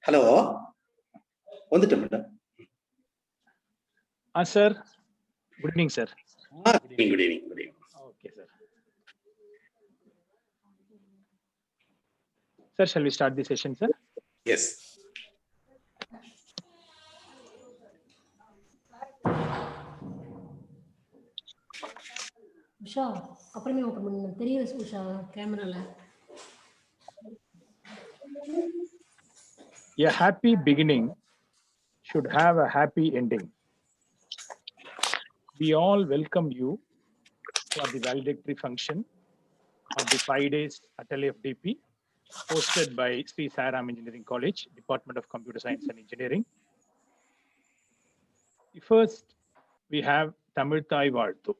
Hello. வந்துட்டேன் madam. Sir. Good evening, sir. Good evening. Okay, sir. Sir, shall we start the session, sir? Yes. Usha அப்புறமே open பண்ணுங்க. தெரியல உஷா கேமரால. A happy beginning should have a happy ending. We all welcome you for the valedictory function of the 5 days Atal FDP hosted by Sri Sairam Engineering College, Department of Computer Science and Engineering. First, we have Tamil Thai Vaalthu.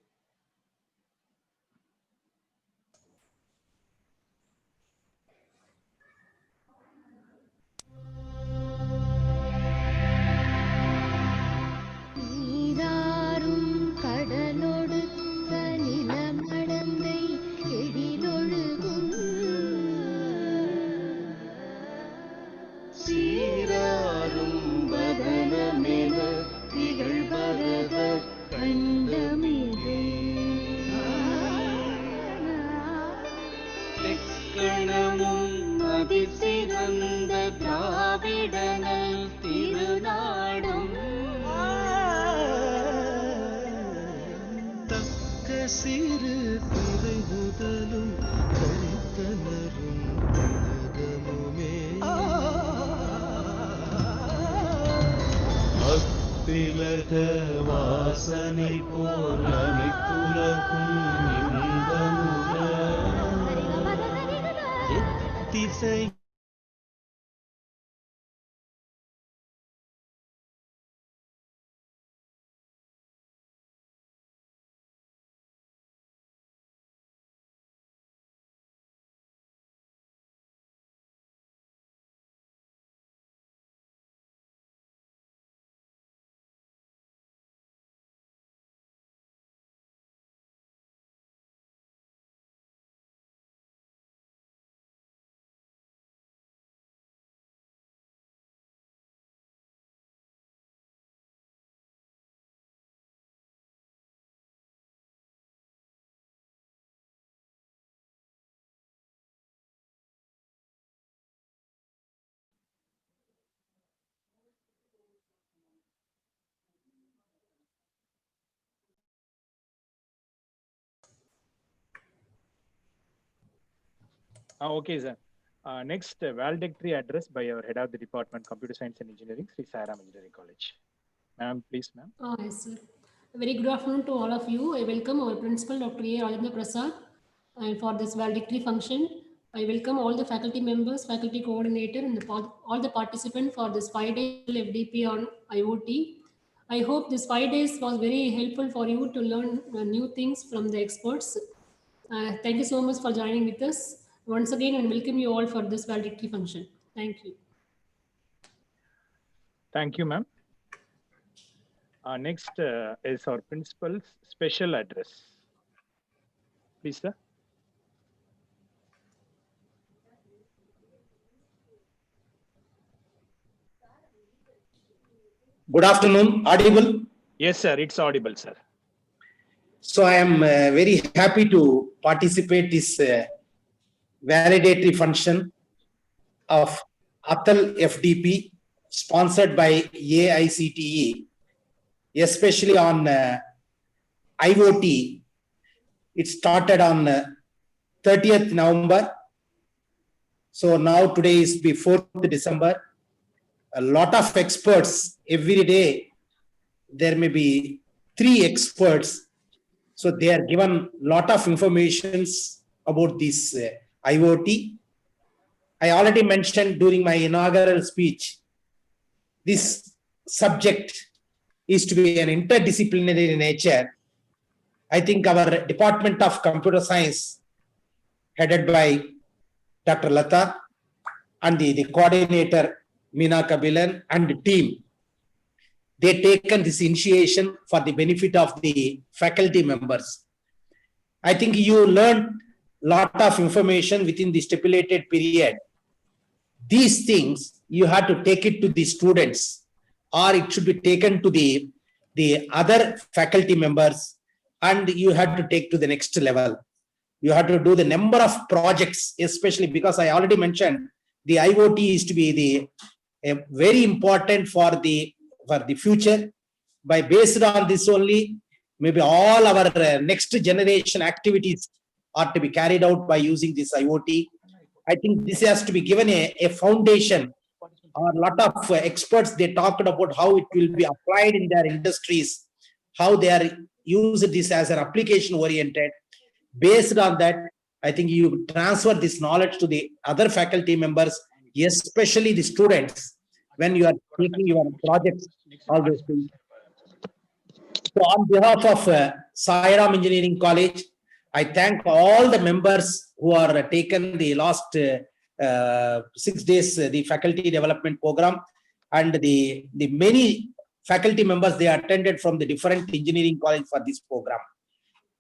சிறு திரை முதலும் கழித்தனரும் உலகமுமே அத்திலக வாசனை போல் அனைத்துலகும் இன்பமுற எத்திசை Okay, sir. Next, valedictory address by our head of the department, Computer Science and Engineering, Sri Sairam Engineering College. Ma'am, please, ma'am. Yes, sir. A very good afternoon to all of you. I welcome our principal, Dr. A. Rajendra Prasad, and for this valedictory function. I welcome all the faculty members, faculty coordinator, and all the participants for this 5-day FDP on IoT. I hope this 5 days was very helpful for you to learn new things from the experts. Thank you so much for joining with us. Once again, I welcome you all for this valedictory function. Thank you. Thank you, ma'am. Next is our principal's special address. Please, sir. Good afternoon. Audible? Yes, sir. It's audible, sir. So I am very happy to participate this validatory function of Atal FDP sponsored by AICTE, especially on IoT. It started on 30th November. So now today is the 4th December. a lot of experts every day. There may be 3 experts. So they are given lot of informations about this IoT. I already mentioned during my inaugural speech, this subject is to be an interdisciplinary nature. I think our Department of Computer Science, headed by Dr. Lata, and the coordinator, Meena Kabilan, and the team, they taken this initiation for the benefit of the faculty members. I think you learned lot of information within the stipulated period. These things, you have to take it to the students, or it should be taken to the other faculty members, and you have to take to the next level. You have to do the number of projects, especially because I already mentioned the IoT is to be very important for the future. By based on this only, maybe all our next generation activities are to be carried out by using this IoT. I think this has to be given a foundation. A lot of experts, they talked about how it will be applied in their industries, how they are using this as an application oriented. Based on that, I think you transfer this knowledge to the other faculty members, especially the students, when you are taking your projects, all those things. So on behalf of Sai Ram Engineering College, I thank all the members who are taken the last 6 days, the faculty development program, and the many faculty members they attended from the different engineering college for this program.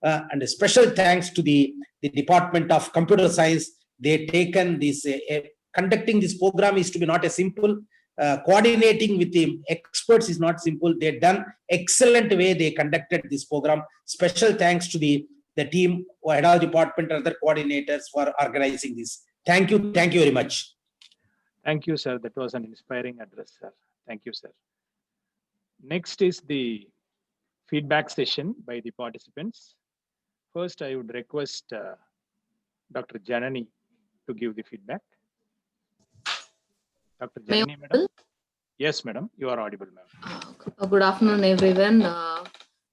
And a special thanks to the Department of Computer Science. They taken this, conducting this program is to be not a simple, coordinating with the experts is not simple. They done excellent way they conducted this program. Special thanks to the team, head of department, and other coordinators for organizing this. Thank you very much. Thank you, sir. That was an inspiring address, sir. Thank you, sir. Next is the feedback session by the participants. First, I would request Dr. Janani to give the feedback. Dr. Janani, madam. Yes, madam. You are audible, ma'am. Good afternoon, everyone.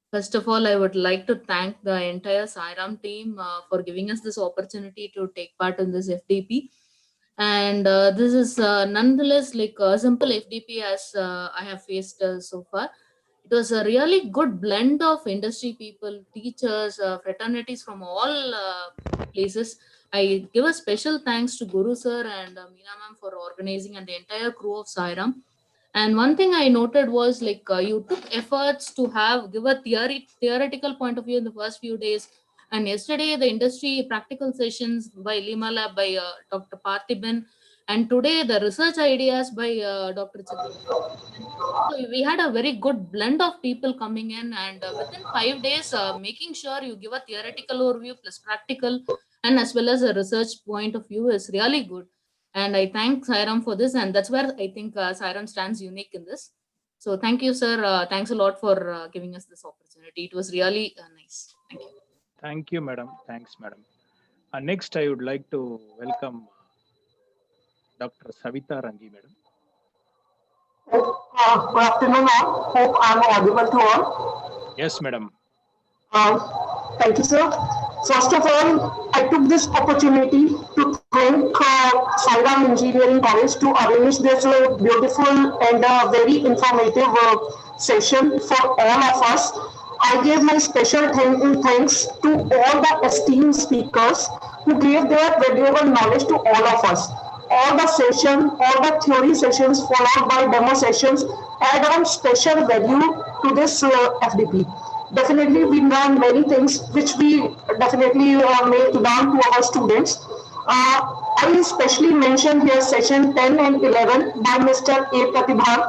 First of all, I would like to thank the entire Sai Ram team for giving us this opportunity to take part in this FDP. And this is nonetheless like a simple FDP as I have faced so far. It was a really good blend of industry people, teachers, fraternities from all places. I give a special thanks to Guru sir and Meena ma'am for organizing, and the entire crew of Sai Ram. And one thing I noted was like you took efforts to give a theoretical point of view in the first few days. And yesterday, the industry practical sessions by Lima Lab by Dr. Parthiban, and today the research ideas by Dr. Chitra. So we had a very good blend of people coming in, and within 5 days, making sure you give a theoretical overview plus practical and as well as a research point of view is really good. And I thank Sai Ram for this, and that's where I think Sai Ram stands unique in this. So thank you, sir. Thanks a lot for giving us this opportunity. It was really nice. Thank you. Thank you, madam. Thanks, madam. Next, I would like to welcome Dr. Savita Rangi, madam. Good afternoon, all. Hope I'm audible to all. Yes, madam. Thank you, sir. First of all, I took this opportunity to thank Sai Ram Engineering College to arrange this beautiful and very informative session for all of us. I gave my special thanks to all the esteemed speakers who gave their valuable knowledge to all of us. All the session, all the theory sessions followed by demo sessions add on special value to this FDP. Definitely, we learn many things which we definitely may learn to our students. I especially mention here session 10 and 11 by Mr. A. Pratibhan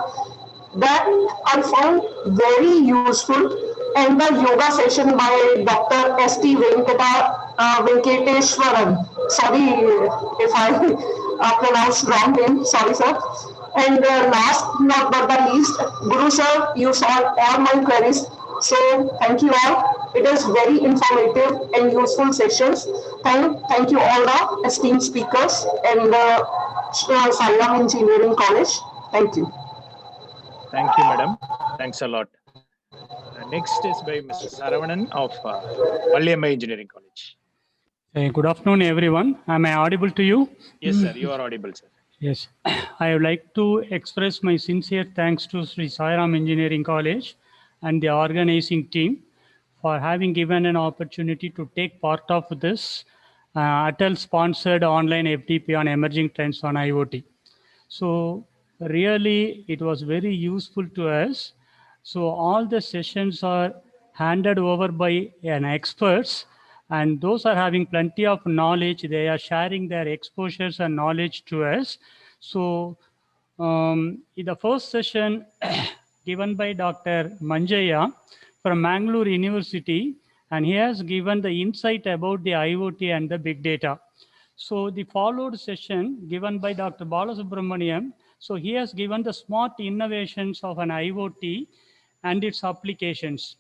that I found very useful, and the yoga session by Dr. S.T. Venkateshwaran. Sorry if I pronounced wrong name. Sorry, sir. And last not but the least, Guru sir, you solved all my queries. So thank you all. It is very informative and useful sessions. Thank you all the esteemed speakers and Sai Ram Engineering College. Thank you. Thank you, madam. Thanks a lot. Next is by Mr. Saravanan of Valiamma Engineering College. Good afternoon, everyone. Am I audible to you? Yes, sir. You are audible, sir. Yes. I would like to express my sincere thanks to Sri Sairam Engineering College and the organizing team for having given an opportunity to take part of this Atal-sponsored online FDP on emerging trends on IoT. So really, it was very useful to us. So all the sessions are handed over by an experts, and those are having plenty of knowledge. They are sharing their exposures and knowledge to us. So in the first session given by Dr. Manjaya from Mangalore University, and he has given the insight about the IoT and the big data. So the followed session given by Dr. Balasubramaniam, so he has given the smart innovations of an IoT and its applications.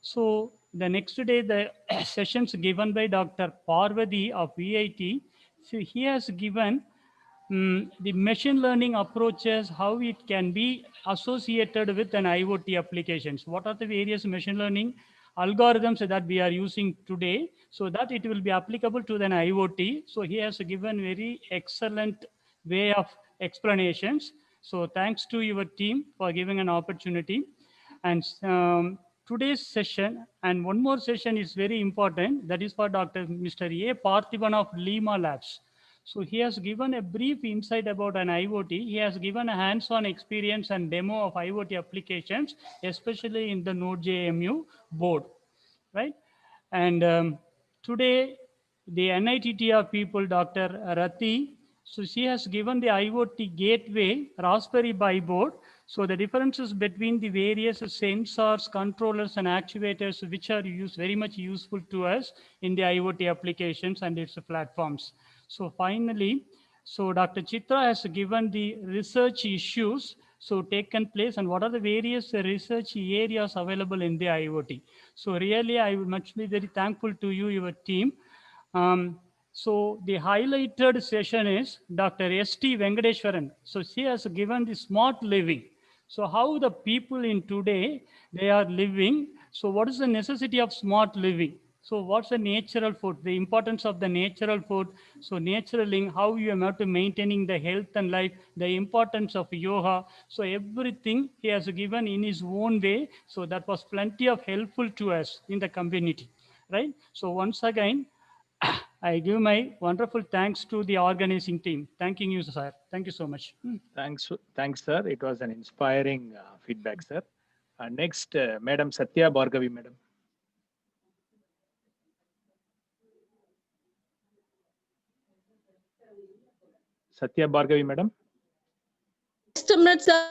So the next day, the sessions given by Dr. Parvati of VIT, so he has given the machine learning approaches, how it can be associated with an IoT applications. What are the various machine learning algorithms that we are using today so that it will be applicable to an IoT. So he has given very excellent way of explanations. So thanks to your team for giving an opportunity. And today's session and one more session is very important. That is for Dr. Mr. A. Parthiban of Lima Labs. So he has given a brief insight about an IoT. He has given a hands-on experience and demo of IoT applications, especially in the Node.jmu board, right? And today, the NITTR people, Dr. Rati, so she has given the IoT gateway Raspberry Pi board. So the differences between the various sensors, controllers, and actuators, which are very much useful to us in the IoT applications and its platforms. So finally, so Dr. Chitra has given the research issues so taken place and what are the various research areas available in the IoT. So really, I would much be very thankful to you, your team. So the highlighted session is Dr. S.T. Venkateswaran. So she has given the smart living. So how the people in today, they are living. So what is the necessity of smart living? So what's the natural food, the importance of the natural food? So naturally, how you have to maintaining the health and life, the importance of yoga. So everything he has given in his own way. So that was plenty of helpful to us in the community, right? So once again, I give my wonderful thanks to the organizing team. Thanking you, sir. Thank you so much. Thanks, sir. It was an inspiring feedback, sir. Next, Madam Satya Bhargavi, madam. Satya Bhargavi, madam. Just a minute, sir.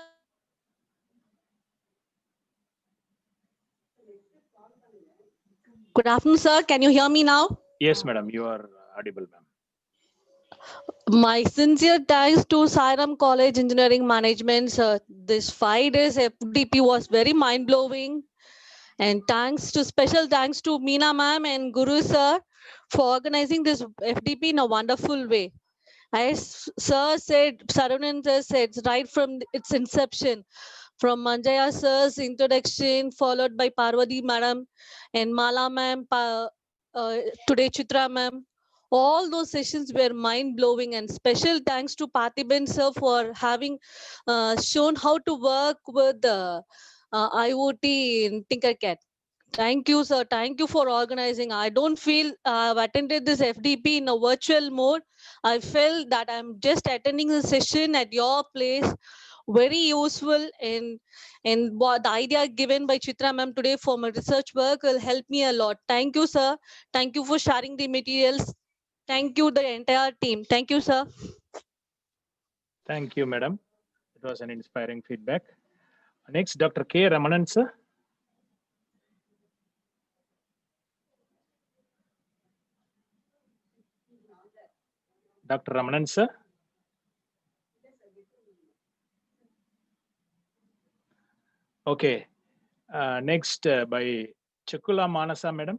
Good afternoon, sir. Can you hear me now? Yes, madam. You are audible, ma'am. My sincere thanks to Sairam College Engineering Management, sir. This 5 days FDP was very mind-blowing. And special thanks to Meena ma'am and Guru sir for organizing this FDP in a wonderful way. As sir said, Sarunan sir said, right from its inception, from Manjaya sir's introduction, followed by Parvati madam and Mala ma'am, today Chitra ma'am. All those sessions were mind-blowing, and special thanks to Parthiban sir for having shown how to work with the IoT in Tinkercad. Thank you, sir. Thank you for organizing. I don't feel I've attended this FDP in a virtual mode. I felt that I'm just attending the session at your place. Very useful, and what the idea given by Chitra ma'am today for my research work will help me a lot. Thank you, sir. Thank you for sharing the materials. Thank you, the entire team. Thank you, sir. Thank you, madam. It was an inspiring feedback. Next, Dr. K. Ramanan, sir. Dr. Ramanan, sir. Okay. Next, by Chakula Manasa, madam.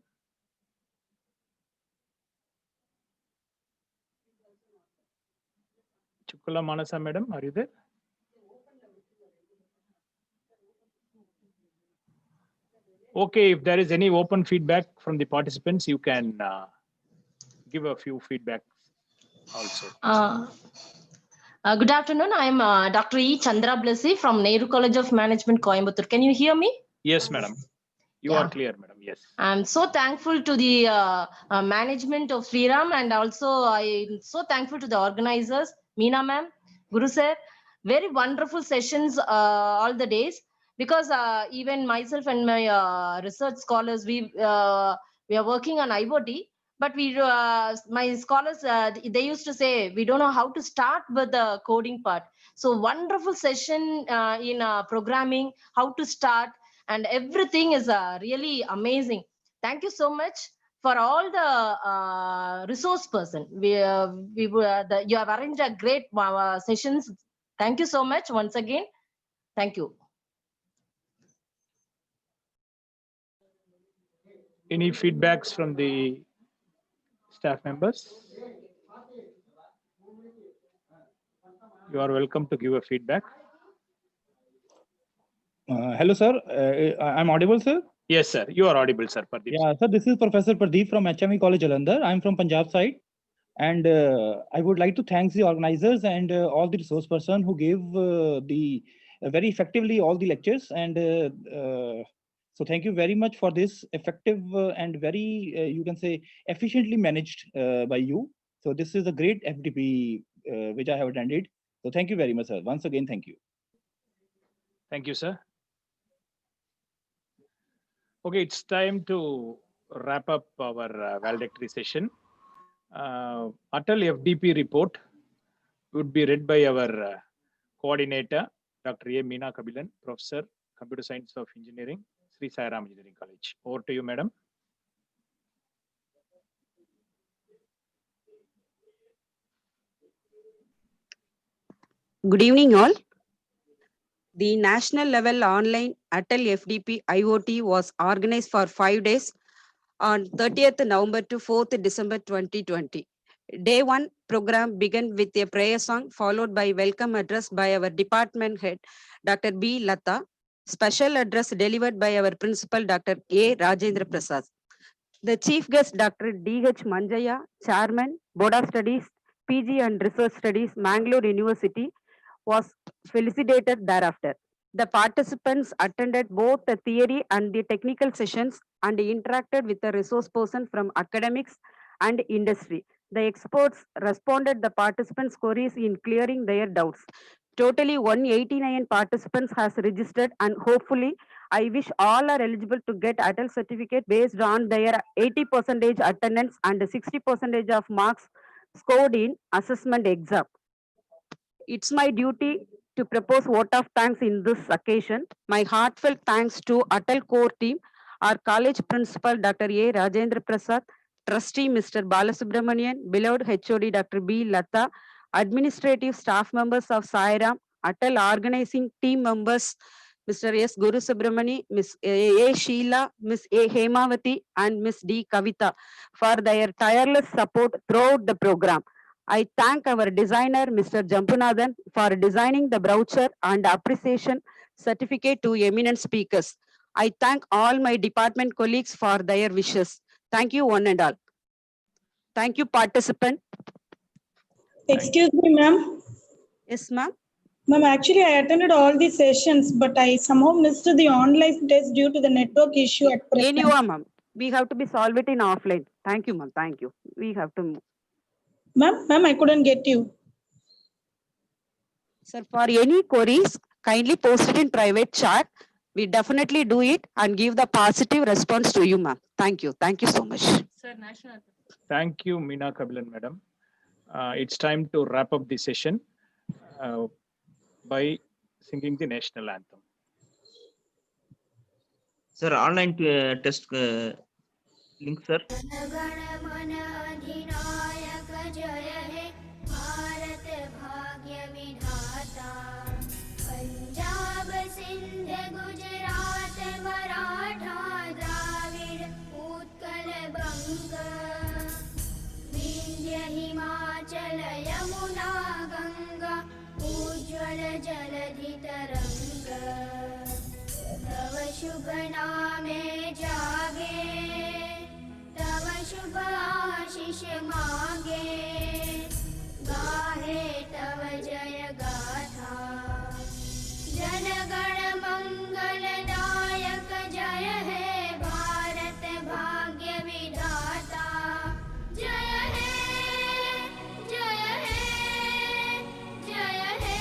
Chakula Manasa, madam, are you there? Okay, if there is any open feedback from the participants, you can give a few feedbacks also. Good afternoon. I'm Dr. E. Chandra Blessy from Nehru College of Management, Coimbatore. Can you hear me? Yes, madam. You are clear, madam. Yes. I'm so thankful to the management of Sriram, and also I'm so thankful to the organizers, Meena ma'am, Guru sir. Very wonderful sessions all the days, because even myself and my research scholars, we are working on IoT. But my scholars, they used to say, we don't know how to start with the coding part. So wonderful session in programming, how to start, and everything is really amazing. Thank you so much for all the resource person. You have arranged a great sessions. Thank you so much once again. Thank you. Any feedbacks from the staff members? You are welcome to give a feedback. Hello, sir. I'm audible, sir? Yes, sir. You are audible, sir. Pardeep. Yeah, sir. This is Professor Pardeep from HME College, Jalandhar. I'm from Punjab side. And I would like to thank the organizers and all the resource person who gave very effectively all the lectures. And so thank you very much for this effective and very, you can say, efficiently managed by you. So this is a great FDP which I have attended. So thank you very much, sir. Once again, thank you. Thank you, sir. Okay, it's time to wrap up our valedictory session. Atal FDP report would be read by our coordinator, Dr. A. Meena Kabilan, Professor, Computer Science of Engineering, Sri Sai Ram Engineering College. Over to you, madam. Good evening, all. The national level online Atal FDP IoT was organized for 5 days on 30th November to 4th December 2020. Day 1 program began with a prayer song followed by welcome address by our department head, Dr. B. Lata. Special address delivered by our principal, Dr. A. Rajendra Prasad. The chief guest, Dr. D.H. Manjaya, Chairman, Board of Studies, PG and Research Studies, Mangalore University, was felicitated thereafter. The participants attended both the theory and the technical sessions and interacted with the resource person from academics and industry. The experts responded the participants' queries in clearing their doubts. Totally 189 participants has registered, and hopefully I wish all are eligible to get Atal certificate based on their 80% attendance and 60% of marks scored in assessment exam. It's my duty to propose vote of thanks in this occasion. My heartfelt thanks to Atal core team, our college principal, Dr. A. Rajendra Prasad, trustee, Mr. Balasubramanian, beloved HOD, Dr. B. Lata, administrative staff members of Sai Ram, Atal organizing team members, Mr. S. Guru Subramani, Ms. A. Sheila, Ms. A. Hemavati, and Ms. D. Kavita for their tireless support throughout the program. I thank our designer, Mr. Jampunathan, for designing the brochure and appreciation certificate to eminent speakers. I thank all my department colleagues for their wishes. Thank you, one and all. Thank you, participant. Excuse me, ma'am. Yes, ma'am. Ma'am, actually, I attended all the sessions, but I somehow missed the online test due to the network issue at present. Anyway, ma'am, we have to be solve it in offline. Thank you, ma'am. Thank you. We have to move. Ma'am, I couldn't get you. Sir, for any queries, kindly post it in private chat. We definitely do it and give the positive response to you, ma'am. Thank you. Thank you so much. Sir, national. Thank you, Meena Kabilan, madam. It's time to wrap up the session by singing the national anthem. Sir, online test link, sir. Himachal Yamuna Ganga उज्ज्वल जलधि तरंग तव शुभ नामे जागे तव शुभ आशीष मांगे गाहे तव जय गाथा जन गण मंगल दायक जय हे भारत भाग्य विधाता जय हे जय हे जय हे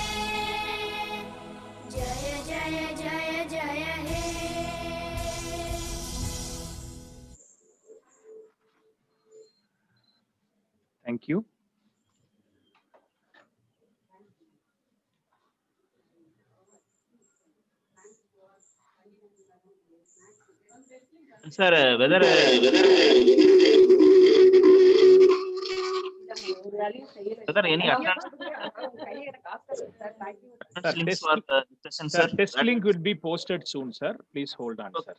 जय जय जय जय हे Thank you. Sir, whether any attendance Sir, links test, for the session, sir, sir? test link will be posted soon, sir. Please hold on, sir.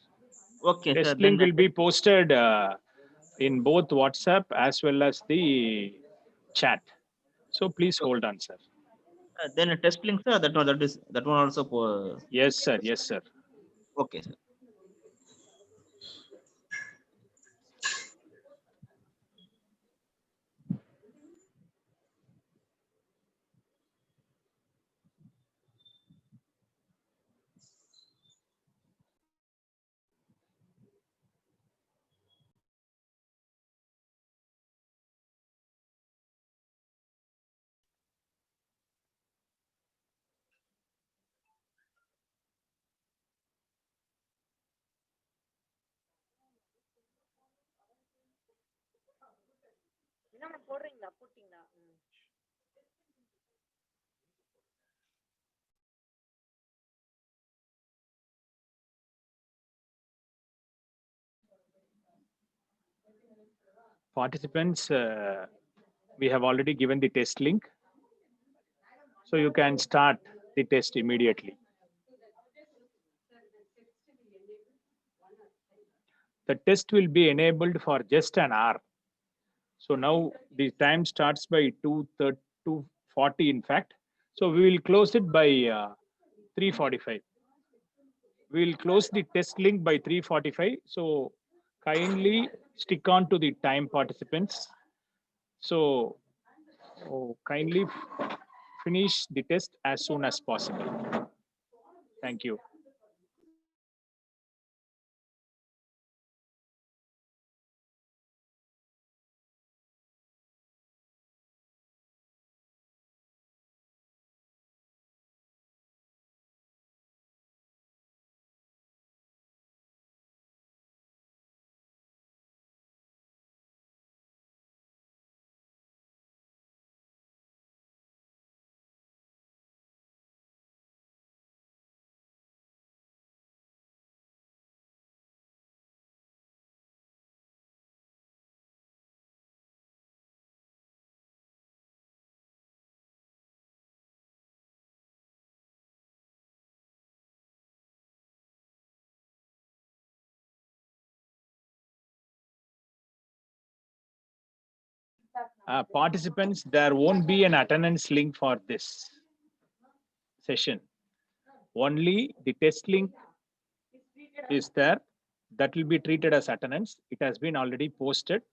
Okay, sir. Test link Then will be posted in both WhatsApp as well as the chat. So please hold on, sir. then a test link, sir. That one also. Yes, sir. Yes, sir. Okay, sir. Participants, we have already given the test link. So you can start the test immediately. The test will be enabled for just an hour. So now the time starts by 2:40 in fact. So we will close it by 3:45. We will close the test link by 3:45. So kindly stick on to the time, participants. So kindly finish the test as soon as possible. Thank you. Participants, there won't be an attendance link for this session. Only the test link is there. That will be treated as attendance. It has been already posted.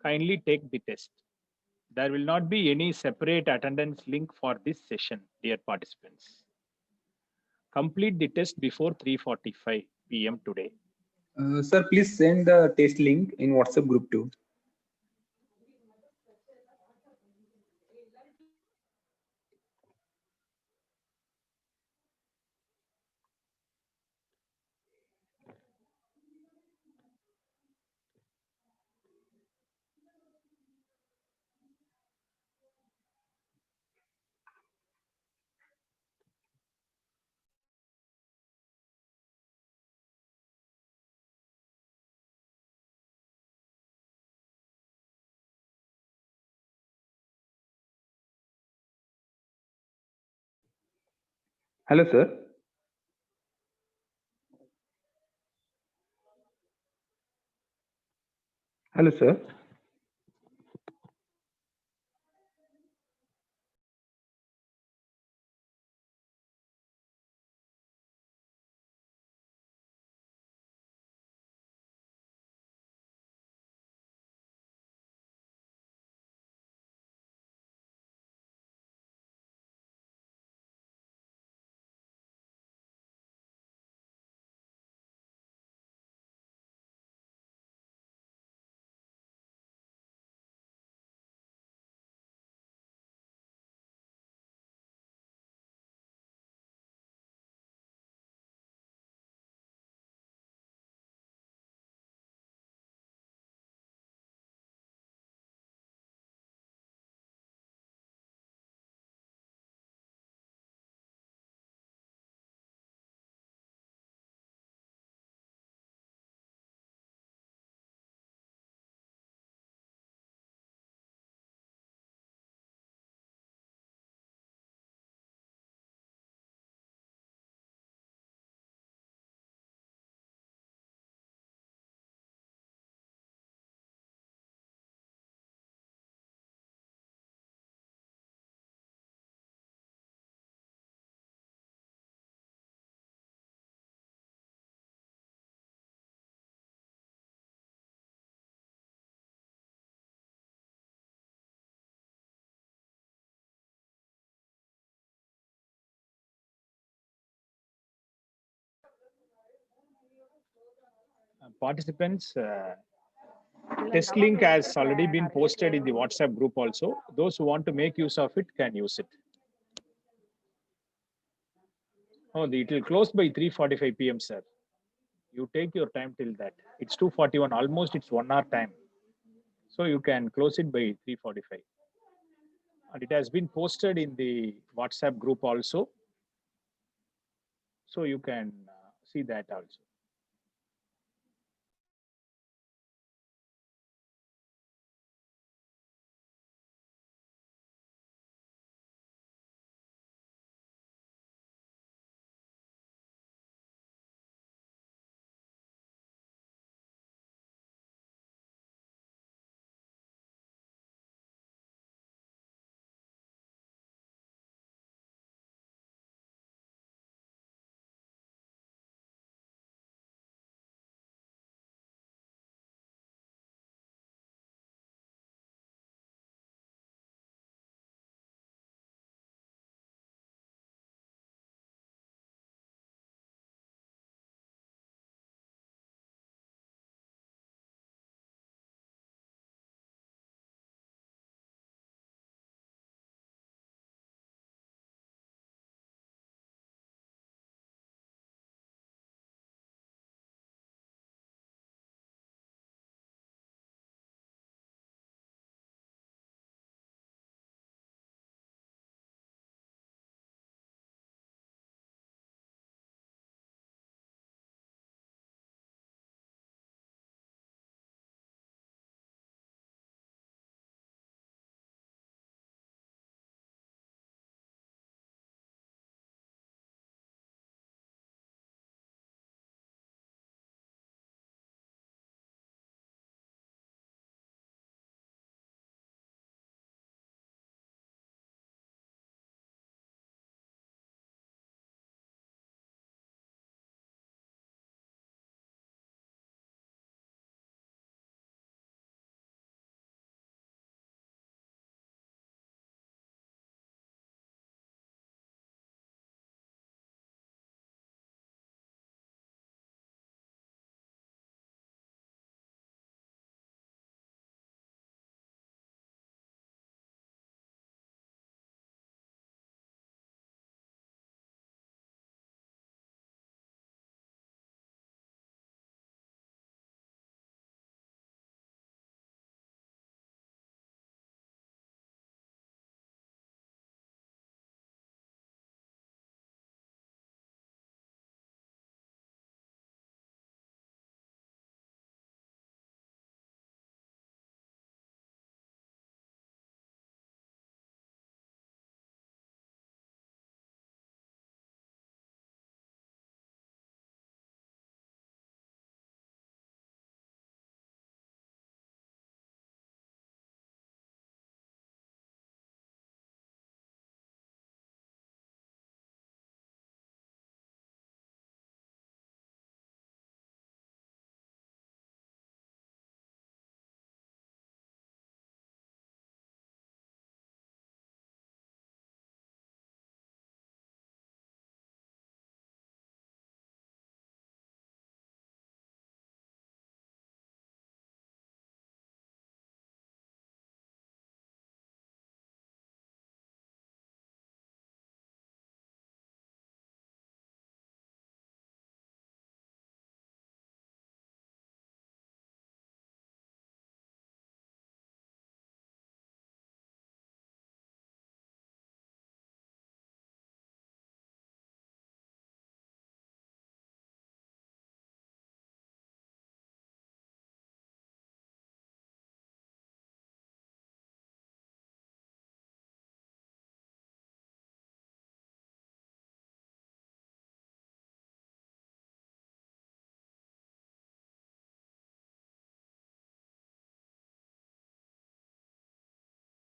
Kindly take the test. There will not be any separate attendance link for this session, dear participants. Complete the test before 3:45 p.m. today. Sir, please send the test link in WhatsApp group too. Hello, sir. Hello, sir. Participants, test link has already been posted in the WhatsApp group also. Those who want to make use of it can use it. Oh, it will close by 3:45 p.m., sir. You take your time till that. It's 2:41, almost it's 1 hour time. So you can close it by 3:45. And it has been posted in the WhatsApp group also. So you can see that also.